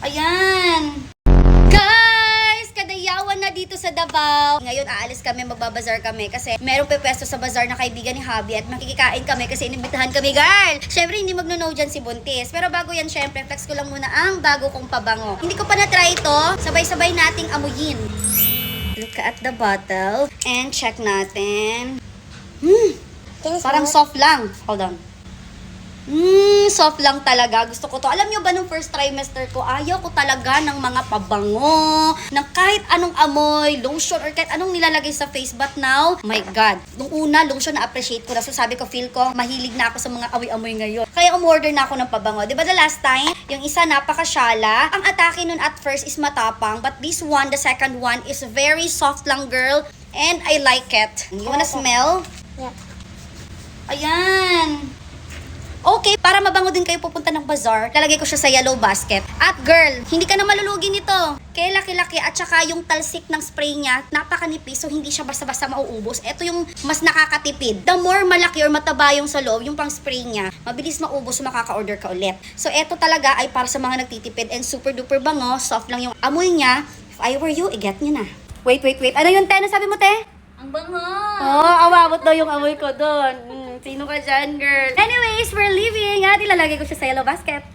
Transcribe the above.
Ayan. Guys, kadayawan na dito sa Davao. Ngayon aalis kami, magbabazar kami kasi merong pwesto sa bazar na kaibigan ni Habi at makikikain kami kasi inimbitahan kami, girl. Syempre, hindi magno-no dyan si Buntis. Pero bago yan, syempre, flex ko lang muna ang bago kong pabango. Hindi ko pa na-try ito. Sabay-sabay nating amuyin. Look at the bottle. And check natin. Parang soft lang. Hold on. Soft lang talaga. Gusto ko to. Alam nyo ba nung first trimester ko, ayaw ko talaga ng mga pabango, ng kahit anong amoy, lotion, or kahit anong nilalagay sa face. But now, my God. Nung una, lotion na-appreciate ko na. So sabi ko, feel ko, mahilig na ako sa mga amoy-amoy ngayon. Kaya umorder na ako ng pabango. Diba the last time, yung isa napakasyala. Ang atake nun at first is matapang. But this one, the second one, is very soft lang, girl. And I like it. You wanna smell? Yeah. Ayan. Okay, para mabango din kayo pupunta ng bazaar, lalagay ko siya sa yellow basket. At girl, hindi ka na malulugi nito. Kaya laki-laki at saka yung talsik ng spray niya, napakanipis, so hindi siya basta-basta mauubos. Ito yung mas nakakatipid. The more malaki or mataba yung sa loob, yung pang spray niya, mabilis maubos, so makaka-order ka ulit. So ito talaga ay para sa mga nagtitipid and super duper bango, soft lang yung amoy niya. If I were you, i-get niyo na. Wait. Ano yung te? Ano sabi mo, te? Ang bango! Awabot daw yung amoy ko doon. Sino ka dyan, girl? Anyways, we're leaving at ilalagay ko siya sa yellow basket.